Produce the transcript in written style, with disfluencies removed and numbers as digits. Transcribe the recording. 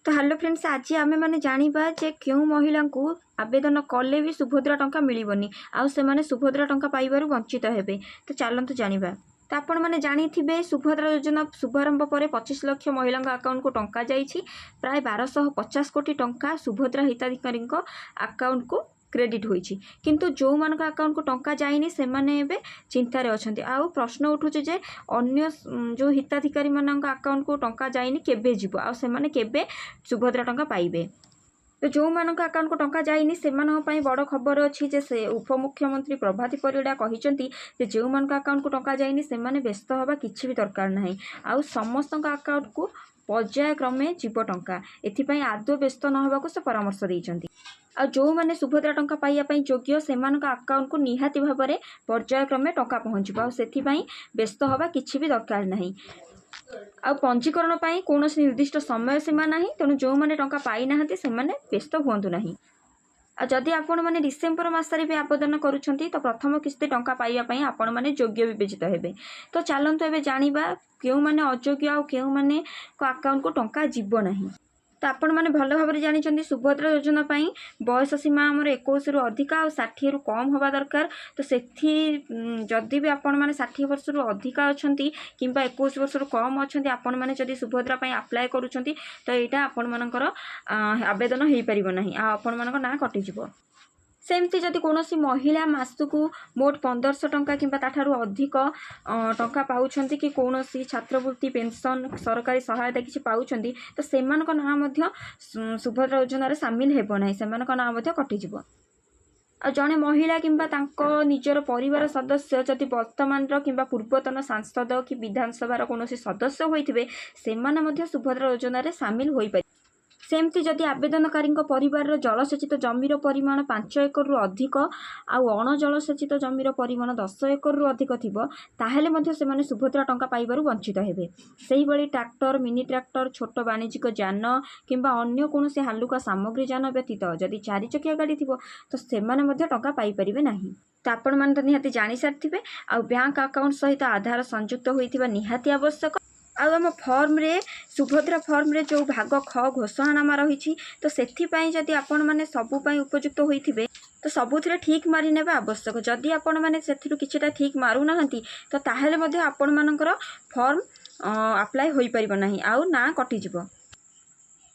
तो hello friends, आज आम मैंने जाना जे क्यों महिला को आवेदन कले भी सुभद्रा टंका मिलबनी आउ से माने सुभद्रा टंका पाइबार वंचित हेबे। तो चलतु जानिबा। तो आपण मैंने जानी सुभद्रा योजना शुभारंभ पर 25 लाख महिला अकाउंट को टंका जाइछि। प्राय 1250 कोटी टंका सुभद्रा हिताधिकारी अकाउंट को क्रेडिट होइछि, किंतु जो मानक अकाउंट को टंका जाइनी से माने एबे चिंतारे अछंती। आउ प्रश्न उठुचे जे अन्य जो हिताधिकारी मानक अकाउंट को टंका जाइनी केबे जिवो आउ से माने केबे सुभद्रा टंका पाइबे। तो जो मानक अकाउंट को टंका जाइनी से बड़ खबर अच्छी जे से उपमुख्यमंत्री प्रभाती परिड़ा कहिसंती जे जो मानक अकाउंट को टंका जाइनी से माने व्यस्त हवा किछि भी दरकार नाही आउ समस्त अकाउंट को पर्यायक्रमे जीव टंका। एथिपई आदौ व्यस्त न होबाको से परामर्श दैछंती। आ जो माने सुभद्रा टंका पाइया पई योग्य सेमानक अकाउंट को निहाती भाबरे पर्यायक्रमे टंका पहुँचबो आ सेथिपई व्यस्त हवा किछि भी दरकार नाही। आ पंजीकरण पाई कोनोसी निर्दिष्ट समय सीमा नाही, तेणु जो माने टंका पाई नाहंती से माने व्यस्त हुअंतु नाही। आ जदि आपण माने डिसेंबर मासरे भी आवेदन करूछंती तो प्रथम किस्ती टंका पाइया पई आपण माने योग्य विवेचित हेबे। तो चलंतु एबे जानिबा केउ माने अयोग्य आ केउ माने को अकाउंट को टंका जीवो नाही। तो आपण मैंने भल भाव जानी सुभद्रा योजना पाई बयस सीमा आमर 21 रु अधिक आ 60 रु कम हवा दरकार। तो सेठी जदि भी आपण मैंने 60 वर्ष रु अधिक अच्छा कि 21 वर्ष रु कम अच्छा आपण मैंने जदि सुभद्रा पाई अप्लाई करूछंती तो यहाँ आपण मानकर आवेदन हो पारिबो नाही आ आपण मानकर ना कटिजिवो। सेमती जदि कोनोसी महिला मासकू मोट 1500 टंका किंबा ताठारु अधिक टंका पाउछंती कि कोनोसी छात्रवृत्ति पेंशन सरकारी सहायता किछि पाउछंती तो सेमानक ना मध्य सुभद्रा योजना रे शामिल हेबो नाही, सेमानक ना मध्य कटि जिवो। आ जने महिला किंबा तांको निजर परिवार सदस्य जदि वर्तमान किंबा पूर्वतन सांसद कि विधानसभा कोनोसी सदस्य होइथिबे सेमाने मध्य सुभद्रा योजना रे शामिल होई पारि। सेमती जदि आवेदनकारी परिवार जलसेचित जमीर परिमाण 5 एकड़ रु अधिक आउ अण जलसेचित जमीर परिमाण 10 एकड़ रु अधिक थिबो ताहेले मध्य सेमाने सुभद्रा टंका पाइबारु वंचित हेबे। सेही बळी ट्रैक्टर, मिनी ट्रैक्टर, छोट वाणिज्यिक यान किंबा अन्य कोनोसी हालुका सामग्री यान व्यतीत जदि 4 चकिया गाड़ी थिबो तो सेमाने मध्य टंका पाइ परिबे नाही। तो आपण माने तो निहाती जानि सारथिबे। आ बैंक अकाउंट सहित आधार संयुक्त होइथिबा निहाती आवश्यक। आम फॉर्म रे सुभद्रा फॉर्म रे जो भाग ख घोषणानामा रही तो सेथिपाई जदि आपण माने सबु पाई उपयुक्त होइथिबे तो सबुथिरे ठीक मारि नेबा आवश्यक। जदि आपण माने सेथिरु किछिटा ठीक मारु नाहंती तो ताहेले मध्ये आपण मानकर फॉर्म अप्लाई होई परिबो नाही आउ ना कटि जिवो।